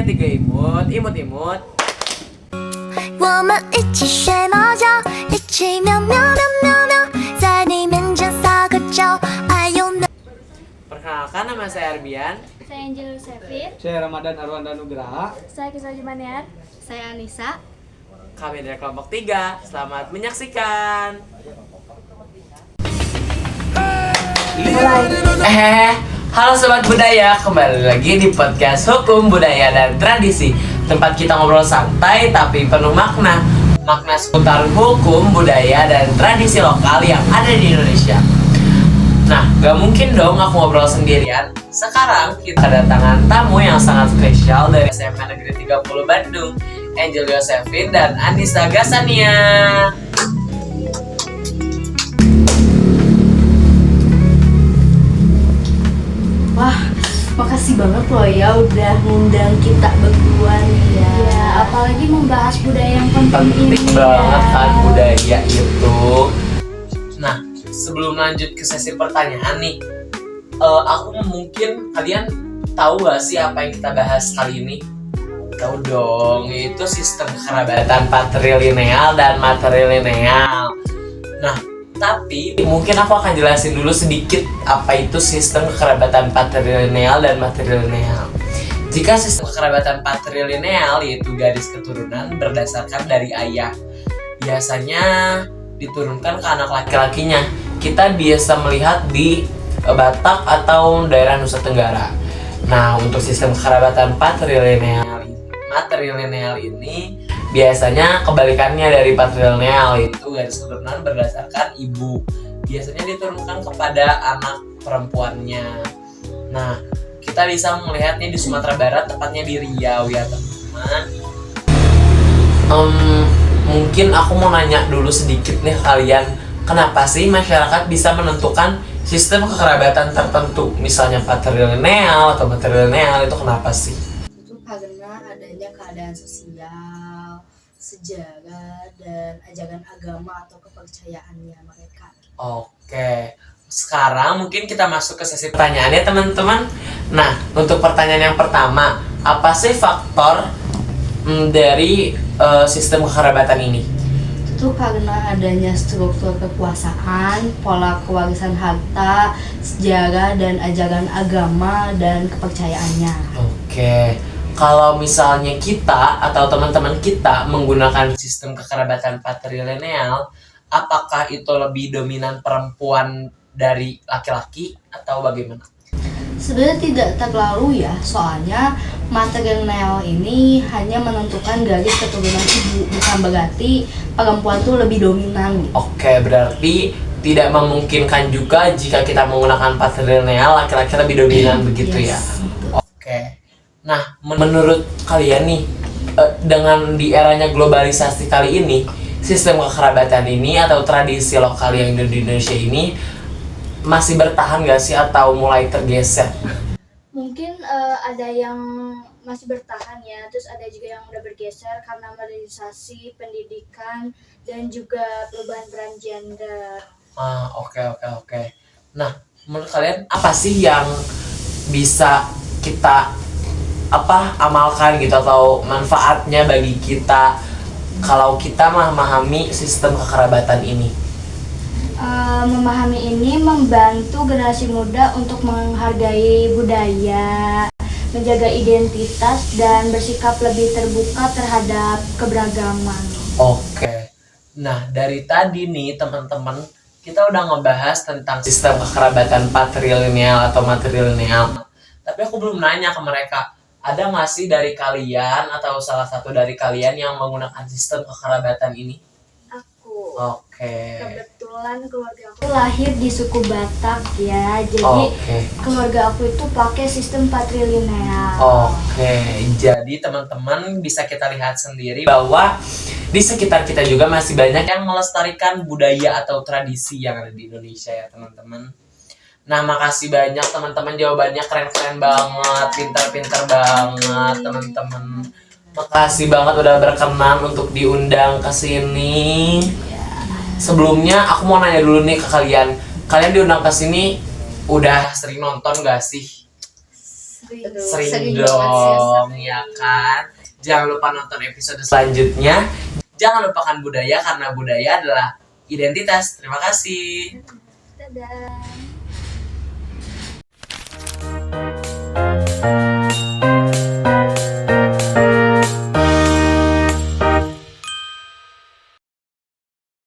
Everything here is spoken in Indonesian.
tiga imut, imut-imut. 我们一起睡猫觉，一起喵喵喵喵喵，在你面前撒个娇，哎呦那。 Perkenalkan, nama saya Arbian. Saya Angel Sevir. Saya Ramadan Arwanda Nugraha. Saya Kisah Jumaniar. Saya Anissa. Kami dari kelompok 3. Selamat menyaksikan. Halo Sobat Budaya, kembali lagi di podcast Hukum, Budaya, dan Tradisi. Tempat kita ngobrol santai tapi penuh makna. Makna seputar hukum, budaya, dan tradisi lokal yang ada di Indonesia. Nah, gak mungkin dong aku ngobrol sendirian. Sekarang kita kedatangan tamu yang sangat spesial dari SMA Negeri 30 Bandung, Angel Yosefin dan Anissa Gasania. Wah, makasih banget loh ya udah ngundang kita berdua nih ya. Ya, apalagi membahas budaya yang penting ini. Penting banget kan budaya itu. Nah, sebelum lanjut ke sesi pertanyaan nih, aku mungkin kalian tahu gak sih apa yang kita bahas kali ini? Tahu dong, itu sistem kekerabatan patrilineal dan matrilineal. Nah, tapi mungkin aku akan jelasin dulu sedikit apa itu sistem kekerabatan patrilineal dan matrilineal. Jika sistem kekerabatan patrilineal yaitu garis keturunan berdasarkan dari ayah, biasanya diturunkan ke anak laki-lakinya. Kita biasa melihat di Batak atau daerah Nusa Tenggara. Nah, untuk sistem kekerabatan matrilineal ini biasanya kebalikannya dari patrilineal, itu garis keturunan berdasarkan ibu. Biasanya diturunkan kepada anak perempuannya. Nah, kita bisa melihatnya di Sumatera Barat, tepatnya di Riau ya teman-teman. Mungkin aku mau nanya dulu sedikit nih kalian, kenapa sih masyarakat bisa menentukan sistem kekerabatan tertentu, misalnya patrilineal atau matrilineal, itu kenapa sih? Itu karena adanya keadaan sosial, sejarah, dan ajaran agama atau kepercayaannya mereka. Oke, sekarang mungkin kita masuk ke sesi pertanyaannya teman-teman. Nah, untuk pertanyaan yang pertama, apa sih faktor dari sistem kekerabatan ini? Itu karena adanya struktur kekuasaan, pola kewarisan harta, sejarah, dan ajaran agama dan kepercayaannya. Oke, kalau misalnya kita atau teman-teman kita menggunakan sistem kekerabatan patrilineal, apakah itu lebih dominan perempuan dari laki-laki atau bagaimana? Sebenarnya tidak terlalu ya, soalnya matrilineal ini hanya menentukan garis keturunan ibu, bukan berarti perempuan tuh lebih dominan. Oke, berarti tidak memungkinkan juga jika kita menggunakan patrilineal laki-laki lebih dominan begitu ya. Oke. Nah, menurut kalian nih, dengan di eranya globalisasi kali ini, sistem kekerabatan ini atau tradisi lokal yang ada di Indonesia ini masih bertahan gak sih atau mulai tergeser? Mungkin ada yang masih bertahan ya, terus ada juga yang udah bergeser karena modernisasi pendidikan dan juga perubahan peran gender. Oke. Nah, menurut kalian apa sih yang bisa kita amalkan gitu atau manfaatnya bagi kita kalau kita memahami sistem kekerabatan ini? Memahami ini membantu generasi muda untuk menghargai budaya, menjaga identitas, dan bersikap lebih terbuka terhadap keberagaman. Oke. Nah, dari tadi nih teman-teman, kita udah ngebahas tentang sistem kekerabatan patrilineal atau matrilineal. Tapi aku belum nanya ke mereka, ada nggak sih dari kalian atau salah satu dari kalian yang menggunakan sistem kekerabatan ini? Aku. Oke. Kebetulan keluarga aku lahir di suku Batak ya, jadi keluarga aku itu pakai sistem patrilineal. Oke, jadi teman-teman bisa kita lihat sendiri bahwa di sekitar kita juga masih banyak yang melestarikan budaya atau tradisi yang ada di Indonesia ya teman-teman. Nah, makasih banyak teman-teman, jawabannya keren-keren banget, pintar-pintar banget teman-teman. Makasih banget udah berkenan untuk diundang ke sini. Sebelumnya aku mau nanya dulu nih ke kalian. Kalian diundang ke sini udah sering nonton gak sih? Sering Sering banget sih, dong, ya kan? Jangan lupa nonton episode selanjutnya. Jangan lupakan budaya karena budaya adalah identitas. Terima kasih. Dadah.